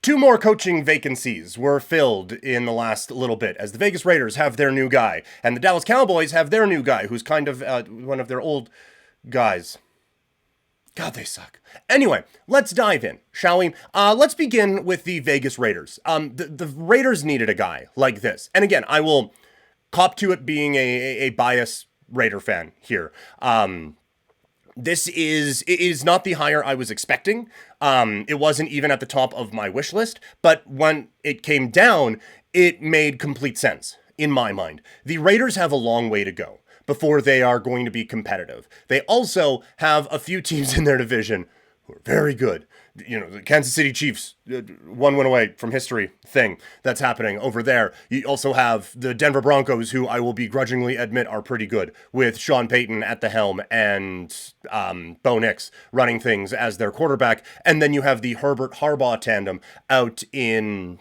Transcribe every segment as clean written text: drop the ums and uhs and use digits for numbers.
two more coaching vacancies were filled in the last little bit, as the Vegas Raiders have their new guy, and the Dallas Cowboys have their new guy, who's kind of one of their old guys. God, they suck. Anyway, let's dive in, shall we? Let's begin with the Vegas Raiders. The Raiders needed a guy like this. And again, I will cop to it being a biased Raider fan here. This is not the hire I was expecting. It wasn't even at the top of my wish list, but when it came down, it made complete sense in my mind. The Raiders have a long way to go before they are going to be competitive. They also have a few teams in their division who are very good. You know, the Kansas City Chiefs, one win away from history thing that's happening over there. You also have the Denver Broncos, who I will begrudgingly admit are pretty good, with Sean Payton at the helm and Bo Nix running things as their quarterback. And then you have the Herbert-Harbaugh tandem out in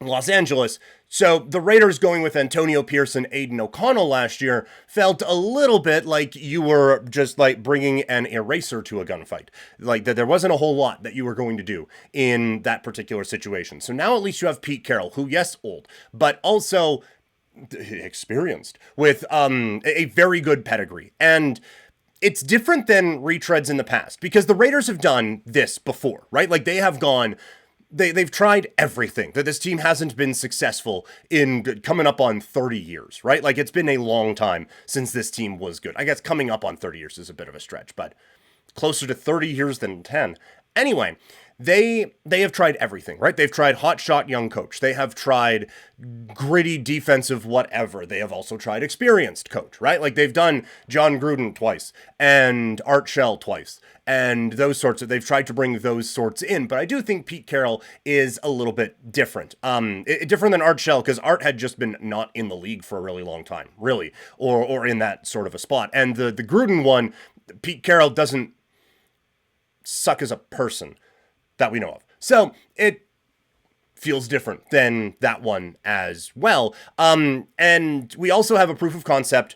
Los Angeles. So the Raiders going with Antonio Pierce and Aiden O'Connell last year felt a little bit like you were just like bringing an eraser to a gunfight. Like that there wasn't a whole lot that you were going to do in that particular situation. So now at least you have Pete Carroll, who, yes, old, but also experienced with a very good pedigree. And it's different than retreads in the past because the Raiders have done this before, right? Like they have gone... They've tried everything. That this team hasn't been successful in coming up on 30 years, right? Like, it's been a long time since this team was good. I guess coming up on 30 years is a bit of a stretch, but closer to 30 years than 10. Anyway, they have tried everything, right? They've tried hotshot young coach. They have tried gritty defensive whatever. They have also tried experienced coach, right? Like they've done John Gruden twice and Art Shell twice and those sorts of, they've tried to bring those sorts in. But I do think Pete Carroll is a little bit different. Different than Art Shell because Art had just been not in the league for a really long time, really, or in that sort of a spot. And the Gruden one, Pete Carroll doesn't suck as a person that we know of. So it feels different than that one as well. And we also have a proof of concept,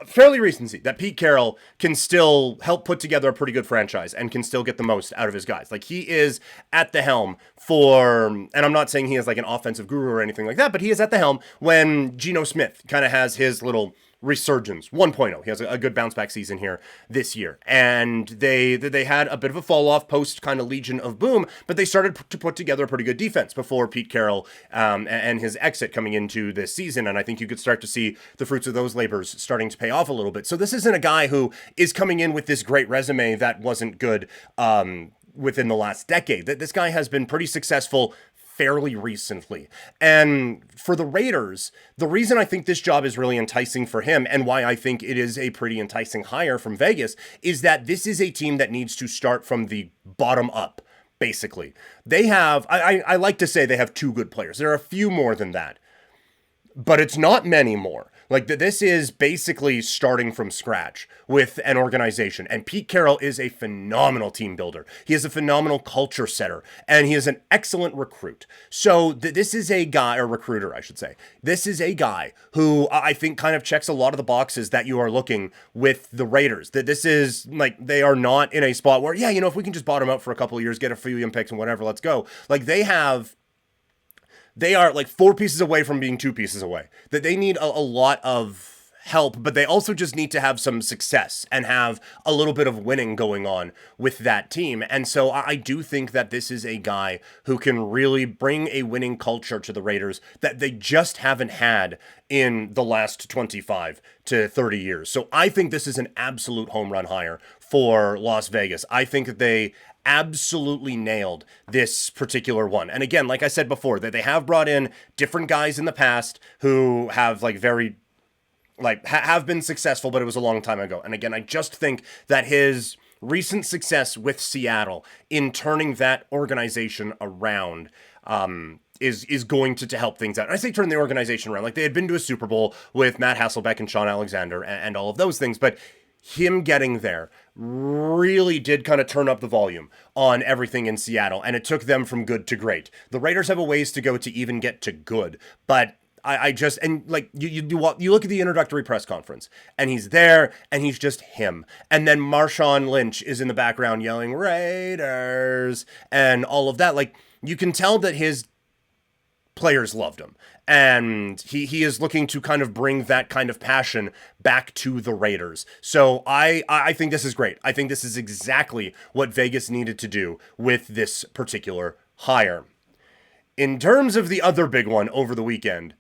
fairly recency, that Pete Carroll can still help put together a pretty good franchise and can still get the most out of his guys. Like he is at the helm for, and I'm not saying he is like an offensive guru or anything like that, but he is at the helm when Geno Smith kind of has his little resurgence 1.0. He has a good bounce back season here this year. And they had a bit of a fall off post kind of Legion of Boom, but they started to put together a pretty good defense before Pete Carroll and his exit coming into this season. And I think you could start to see the fruits of those labors starting to pay off a little bit. So this isn't a guy who is coming in with this great resume that wasn't good within the last decade. This guy has been pretty successful fairly recently. And for the Raiders, the reason I think this job is really enticing for him and why I think it is a pretty enticing hire from Vegas is that this is a team that needs to start from the bottom up, basically. They have, I like to say they have two good players. There are a few more than that, but it's not many more. Like this is basically starting from scratch with an organization. And Pete Carroll is a phenomenal team builder. He is a phenomenal culture setter, and he is an excellent recruit. So this is a guy, or recruiter, I should say. This is a guy who I think kind of checks a lot of the boxes that you are looking with the Raiders. That this is like, they are not in a spot where, yeah, you know, if we can just bottom out for a couple of years, get a few young picks and whatever, let's go. Like they are like 4 pieces away from being 2 pieces away. That they need a lot of help, but they also just need to have some success and have a little bit of winning going on with that team. And so I do think that this is a guy who can really bring a winning culture to the Raiders that they just haven't had in the last 25 to 30 years. So I think this is an absolute home run hire for Las Vegas. I think that they absolutely nailed this particular one. And again, like I said before, that they have brought in different guys in the past who have like very have been successful, but it was a long time ago. And again, I just think that his recent success with Seattle in turning that organization around is going to help things out. And I say turn the organization around. Like they had been to a Super Bowl with Matt Hasselbeck and Sean Alexander and all of those things, but him getting there really did kind of turn up the volume on everything in Seattle, and it took them from good to great. The Raiders have a ways to go to even get to good, but I just, and like you look at the introductory press conference and he's there and he's just him. And then Marshawn Lynch is in the background yelling Raiders and all of that. Like you can tell that his players loved him. And he is looking to kind of bring that kind of passion back to the Raiders. So I think this is great. I think this is exactly what Vegas needed to do with this particular hire. In terms of the other big one over the weekend,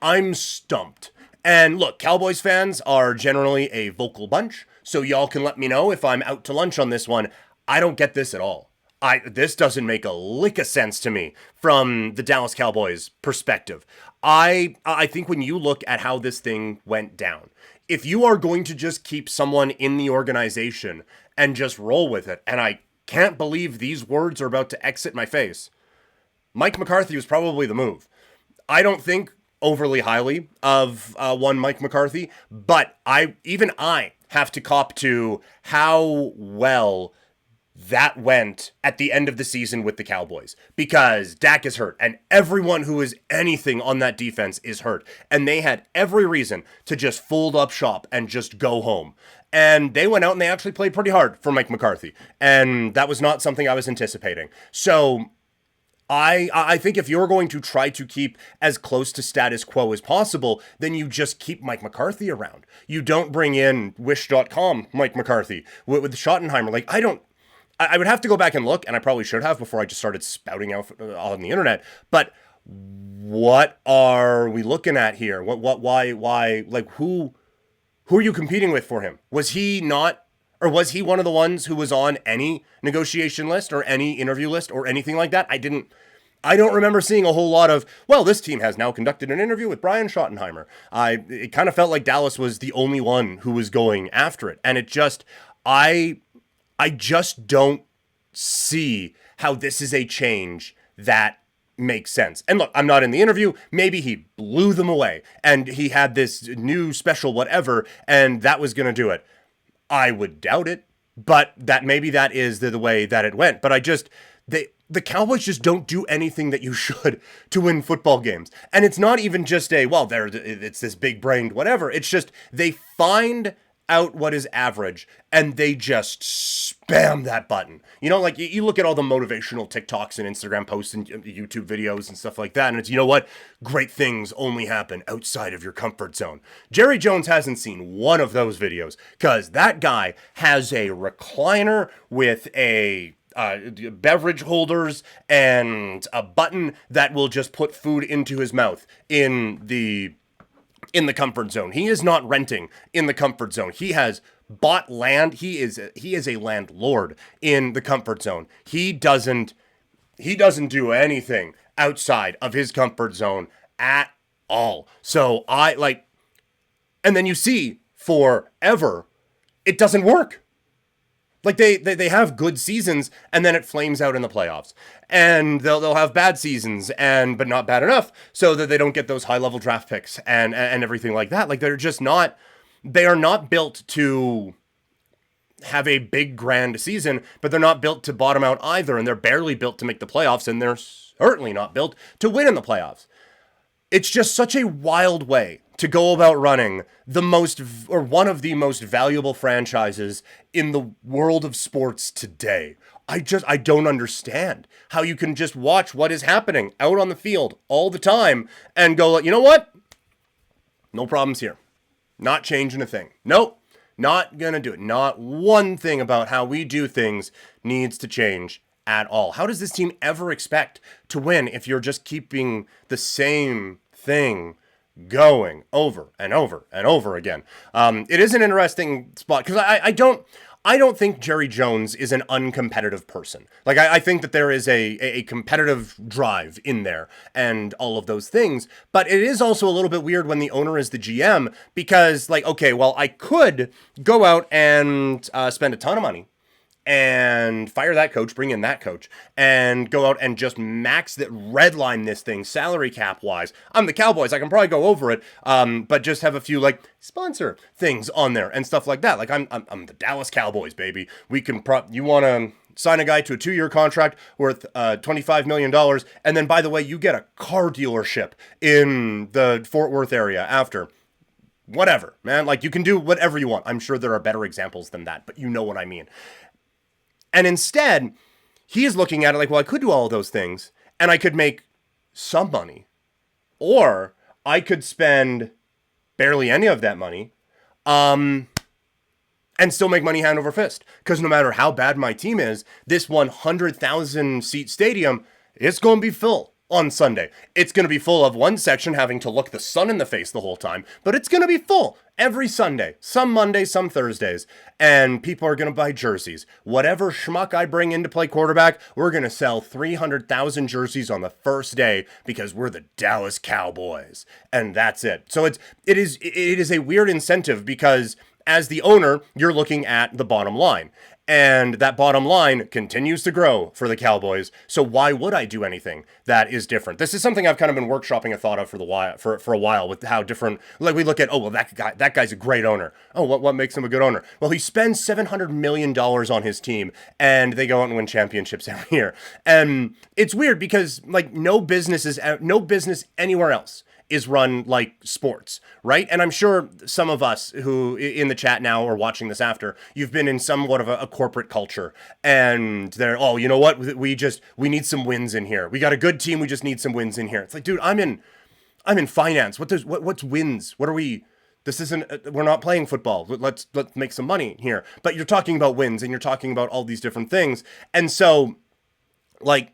I'm stumped. And look, Cowboys fans are generally a vocal bunch, so y'all can let me know if I'm out to lunch on this one. I don't get this at all. This doesn't make a lick of sense to me from the Dallas Cowboys perspective. I think when you look at how this thing went down, if you are going to just keep someone in the organization and just roll with it, and I can't believe these words are about to exit my face, Mike McCarthy was probably the move. I don't think overly highly of one Mike McCarthy, but I have to cop to how well that went at the end of the season with the Cowboys, because Dak is hurt and everyone who is anything on that defense is hurt, and they had every reason to just fold up shop and just go home. And they went out and they actually played pretty hard for Mike McCarthy, and that was not something I was anticipating. So I think if you're going to try to keep as close to status quo as possible, then you just keep Mike McCarthy around. You don't bring in Wish.com Mike McCarthy with Schottenheimer. Like, I would have to go back and look, and I probably should have before I just started spouting out on the internet. But what are we looking at here? Why, like, who are you competing with for him? Was he not, or was he one of the ones who was on any negotiation list or any interview list or anything like that? I don't remember seeing a whole lot of, well, this team has now conducted an interview with Brian Schottenheimer. It kind of felt like Dallas was the only one who was going after it. And it just, I just don't see how this is a change that makes sense. And look, I'm not in the interview. Maybe he blew them away and he had this new special whatever, and that was going to do it. I would doubt it, but maybe that is the way that it went. But the Cowboys just don't do anything that you should to win football games. And it's not even just it's this big-brained whatever. It's just they find out what is average and they just spam that button. You know, like you look at all the motivational TikToks and Instagram posts and YouTube videos and stuff like that, and it's, you know what? Great things only happen outside of your comfort zone. Jerry Jones hasn't seen one of those videos, because that guy has a recliner with a beverage holders and a button that will just put food into his mouth in the comfort zone. He is not renting in the comfort zone. He has bought land. He is a landlord in the comfort zone. He doesn't do anything outside of his comfort zone at all. So and then you see forever, it doesn't work. Like they have good seasons and then it flames out in the playoffs, and they'll have bad seasons but not bad enough so that they don't get those high level draft picks and everything like that. Like they are not built to have a big grand season, but they're not built to bottom out either, and they're barely built to make the playoffs, and they're certainly not built to win in the playoffs. It's just such a wild way to go about running one of the most valuable franchises in the world of sports today. I don't understand how you can just watch what is happening out on the field all the time and go, you know what? No problems here. Not changing a thing. Nope. Not gonna do it. Not one thing about how we do things needs to change at all. How does this team ever expect to win if you're just keeping the same thing going over and over and over again? It is an interesting spot, because I don't think Jerry Jones is an uncompetitive person. Like, I think that there is a competitive drive in there and all of those things, but it is also a little bit weird when the owner is the GM, because, like, okay, well, I could go out and spend a ton of money and fire that coach, bring in that coach, and go out and just redline this thing salary cap wise. I'm the Cowboys, I can probably go over it, but just have a few like sponsor things on there and stuff like that. Like I'm the Dallas Cowboys, baby. We can you want to sign a guy to a 2-year contract worth $25 million, and then, by the way, you get a car dealership in the Fort Worth area after. Whatever, man. Like, you can do whatever you want. I'm sure there are better examples than that, but you know what I mean. And instead, he is looking at it like, well, I could do all of those things, and I could make some money, or I could spend barely any of that money, and still make money hand over fist. Because no matter how bad my team is, this 100,000 seat stadium is going to be full on Sunday. It's going to be full of one section having to look the sun in the face the whole time, but it's going to be full every Sunday, some Mondays, some Thursdays, and people are going to buy jerseys. Whatever schmuck I bring in to play quarterback, we're going to sell 300,000 jerseys on the first day because we're the Dallas Cowboys, and that's it. So it is a weird incentive because as the owner, you're looking at the bottom line. And that bottom line continues to grow for the Cowboys. So why would I do anything that is different? This is something I've kind of been workshopping a thought of for a while with how different, like we look at, oh, well, that guy's a great owner. Oh, what makes him a good owner? Well, he spends $700 million on his team and they go out and win championships every year. And it's weird because like no business anywhere else is run like sports, right? And I'm sure some of us who in the chat now or watching this after, you've been in somewhat of a corporate culture and they're, oh, you know what? We need some wins in here. We got a good team. We just need some wins in here. It's like, dude, I'm in finance. What's wins? What are we? This isn't, we're not playing football. Let's make some money here. But you're talking about wins and you're talking about all these different things. And so like,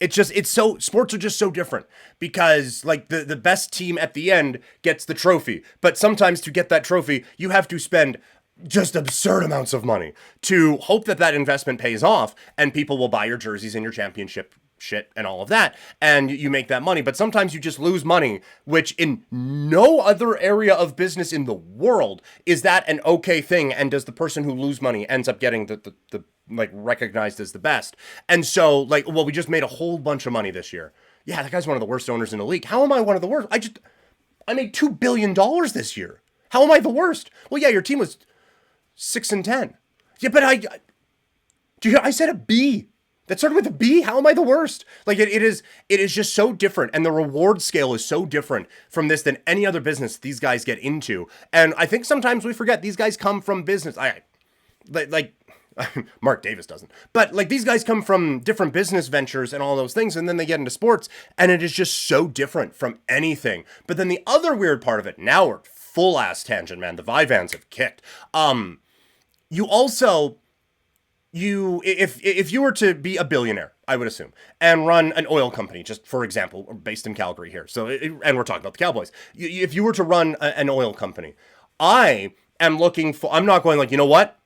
sports are just so different because like the best team at the end gets the trophy. But sometimes to get that trophy, you have to spend just absurd amounts of money to hope that investment pays off and people will buy your jerseys and your championship shit and all of that. And you make that money. But sometimes you just lose money, which in no other area of business in the world is that an okay thing. And does the person who lose money ends up getting the like recognized as the best. And so like, well, we just made a whole bunch of money this year. Yeah, that guy's one of the worst owners in the league. How am I one of the worst? I made $2 billion this year. How am I the worst? Well, yeah, your team was 6-10. Yeah, but do you hear? I said a B. That started with a B. How am I the worst? Like it is just so different. And the reward scale is so different from this than any other business these guys get into. And I think sometimes we forget these guys come from business. Like Mark Davis doesn't. But like these guys come from different business ventures and all those things, and then they get into sports, and it is just so different from anything. But then the other weird part of it, now we're full ass tangent, man. The Vivans have kicked. If you were to be a billionaire, I would assume, and run an oil company, just for example, based in Calgary here. So, and we're talking about the Cowboys. If you were to run an oil company, I'm not going like, you know what?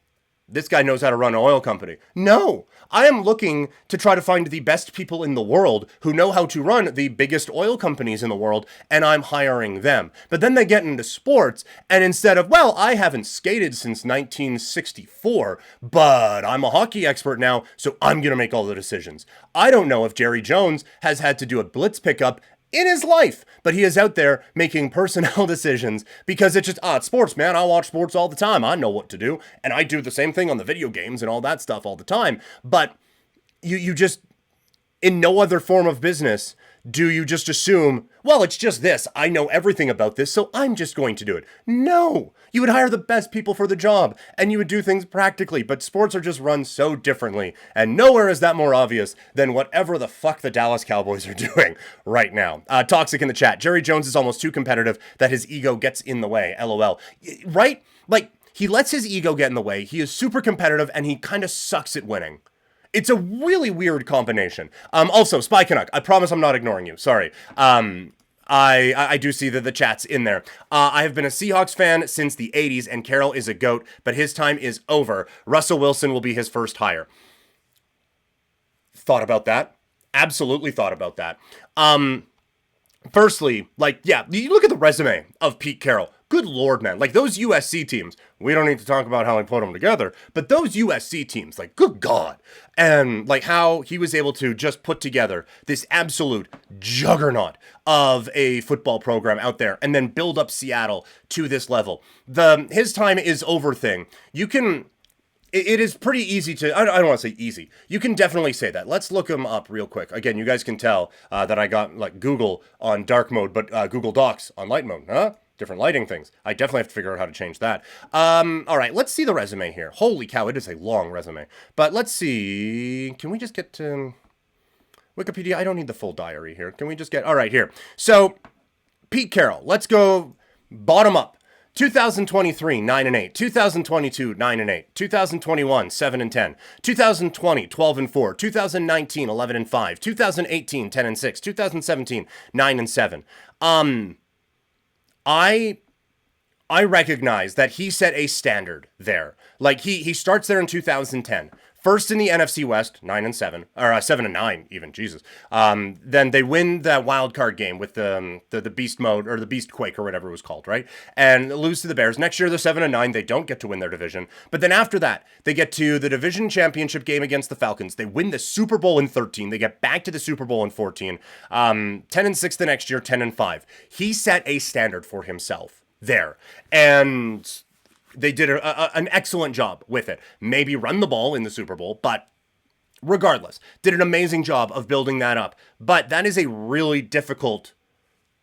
This guy knows how to run an oil company. No, I am looking to try to find the best people in the world who know how to run the biggest oil companies in the world, and I'm hiring them. But then they get into sports, and instead of, well, I haven't skated since 1964, but I'm a hockey expert now, so I'm going to make all the decisions. I don't know if Jerry Jones has had to do a blitz pickup in his life, but he is out there making personnel decisions because it's sports, man. I watch sports all the time. I know what to do. And I do the same thing on the video games and all that stuff all the time. But you just, in no other form of business, do you just assume, well, it's just this. I know everything about this, so I'm just going to do it. No, you would hire the best people for the job and you would do things practically, but sports are just run so differently. And nowhere is that more obvious than whatever the fuck the Dallas Cowboys are doing right now. Toxic in the chat. Jerry Jones is almost too competitive that his ego gets in the way. LOL. Right? Like, he lets his ego get in the way. He is super competitive and he kind of sucks at winning. It's a really weird combination. Also, Spy Canuck, I promise I'm not ignoring you. Sorry. I do see that the chat's in there. I have been a Seahawks fan since the 80s, and Carroll is a GOAT, but his time is over. Russell Wilson will be his first hire. Thought about that. Absolutely thought about that. Firstly, like, yeah, you look at the resume of Pete Carroll. Good Lord, man. Like, those USC teams, we don't need to talk about how he put them together, but those USC teams, like, good God. And, like, how he was able to just put together this absolute juggernaut of a football program out there and then build up Seattle to this level. His time is over thing. It is pretty easy to, I don't want to say easy. You can definitely say that. Let's look him up real quick. Again, you guys can tell that I got, like, Google on dark mode, but Google Docs on light mode, huh? Different lighting things. I definitely have to figure out how to change that. All right, let's see the resume here. Holy cow, it is a long resume. But let's see. Can we just get to... Wikipedia, I don't need the full diary here. Can we just get... All right, here. So, Pete Carroll. Let's go bottom up. 2023, 9-8. 2022, 9-8. 2021, 7-10. 2020, 12-4. 2019, 11-5. 2018, 10-6. 2017, 9-7. I recognize that he set a standard there. Like he starts there in 2010. First in the NFC West, 9-7, or 7-9 even, Jesus. Then they win that wild card game with the Beast Mode, or the Beast Quake, or whatever it was called, right? And lose to the Bears. Next year they're 7-9. They don't get to win their division. But then after that, they get to the division championship game against the Falcons. They win the Super Bowl in 13. They get back to the Super Bowl in 14. 10-6 the next year, 10-5. He set a standard for himself there. And they did an excellent job with it. Maybe run the ball in the Super Bowl, but regardless, did an amazing job of building that up. But that is a really difficult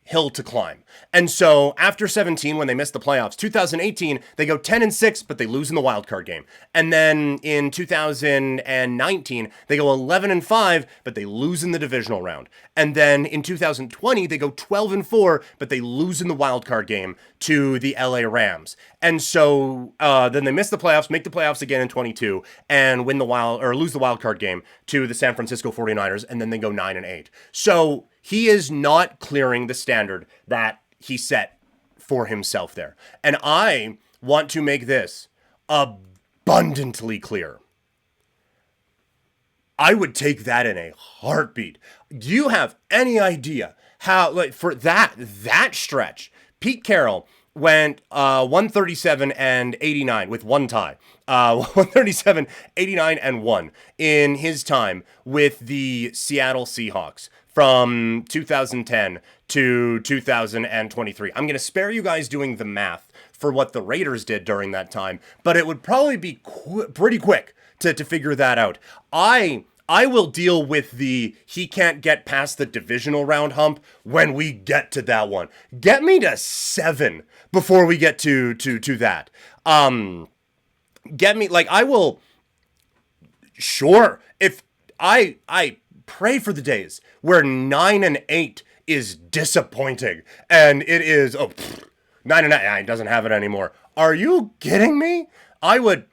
hill to climb. And so after 17, when they missed the playoffs, 2018, they go 10-6, but they lose in the wild card game. And then in 2019, they go 11-5, but they lose in the divisional round. And then in 2020, they go 12-4, but they lose in the wild card game to the LA Rams. And so then they miss the playoffs, make the playoffs again in 22, and lose the wild card game to the San Francisco 49ers, and then they go 9-8. So he is not clearing the standard that he set for himself there. And I want to make this abundantly clear. I would take that in a heartbeat. Do you have any idea how, like, for that stretch, Pete Carroll went 137-89 with one tie. 137-89-1 in his time with the Seattle Seahawks from 2010 to 2023. I'm going to spare you guys doing the math for what the Raiders did during that time, but it would probably be pretty quick to figure that out. I will deal with he can't get past the divisional round hump when we get to that one. Get me to 7 before we get to that. Get me, like, I will, sure, if I pray for the days where 9-8 is disappointing and it is 9-9, it doesn't have it anymore. Are you kidding me? I would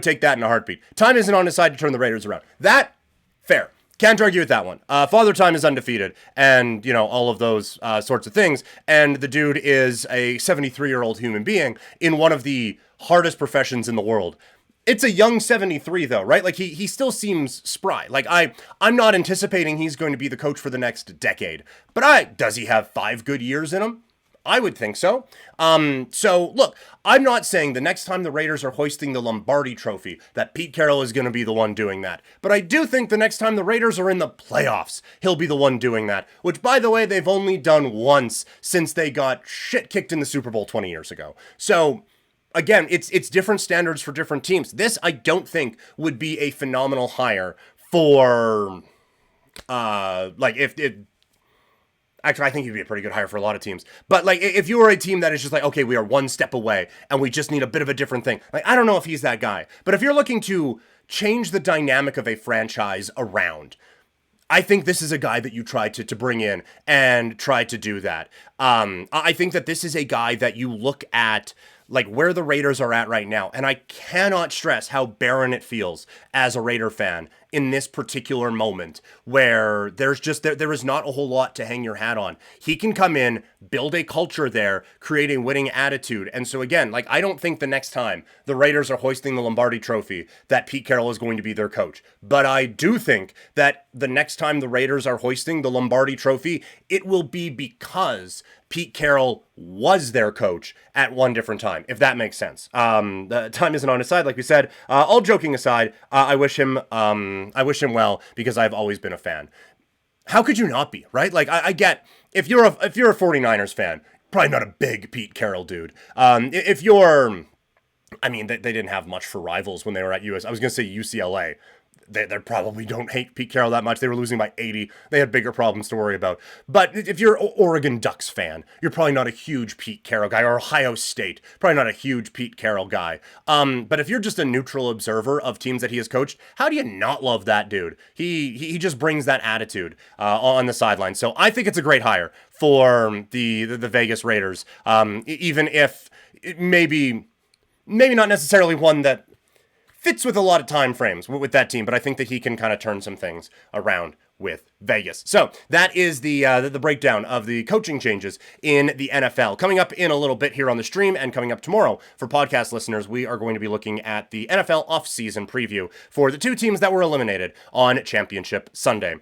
take that in a heartbeat. Time isn't on his side to turn the Raiders around. That, fair. Can't argue with that one. Father Time is undefeated, and, you know, all of those sorts of things. And the dude is a 73-year-old human being in one of the hardest professions in the world. It's a young 73, though, right? Like, he still seems spry. Like, I'm not anticipating he's going to be the coach for the next decade. But does he have 5 good years in him? I would think so. So, look, I'm not saying the next time the Raiders are hoisting the Lombardi Trophy that Pete Carroll is going to be the one doing that. But I do think the next time the Raiders are in the playoffs, he'll be the one doing that. Which, by the way, they've only done once since they got shit kicked in the Super Bowl 20 years ago. So, again, it's different standards for different teams. This, I don't think, would be a phenomenal hire for, actually, I think he'd be a pretty good hire for a lot of teams. But, like, if you were a team that is just like, okay, we are one step away and we just need a bit of a different thing. Like, I don't know if he's that guy. But if you're looking to change the dynamic of a franchise around, I think this is a guy that you try to bring in and try to do that. I think that this is a guy that you look at, like, where the Raiders are at right now. And I cannot stress how barren it feels as a Raider fan in this particular moment where there's just, there is not a whole lot to hang your hat on. He can come in, build a culture there, create a winning attitude. And so again, like, I don't think the next time the Raiders are hoisting the Lombardi Trophy that Pete Carroll is going to be their coach. But I do think that the next time the Raiders are hoisting the Lombardi Trophy, it will be because Pete Carroll was their coach at one different time, if that makes sense. The time isn't on his side, like we said. All joking aside, I wish him well, because I've always been a fan. How could you not be, right? Like, I get, if you're a 49ers fan, probably not a big Pete Carroll dude. If you're, I mean, they didn't have much for rivals when they were at I was going to say UCLA. they probably don't hate Pete Carroll that much. They were losing by 80. They had bigger problems to worry about. But if you're an Oregon Ducks fan, you're probably not a huge Pete Carroll guy, or Ohio State, probably not a huge Pete Carroll guy. But if you're just a neutral observer of teams that he has coached, how do you not love that dude? He just brings that attitude on the sideline. So I think it's a great hire for the Vegas Raiders, even if it maybe not necessarily one that fits with a lot of time frames with that team, but I think that he can kind of turn some things around with Vegas. So that is the breakdown of the coaching changes in the NFL. Coming up in a little bit here on the stream, and coming up tomorrow for podcast listeners, we are going to be looking at the NFL offseason preview for the two teams that were eliminated on Championship Sunday.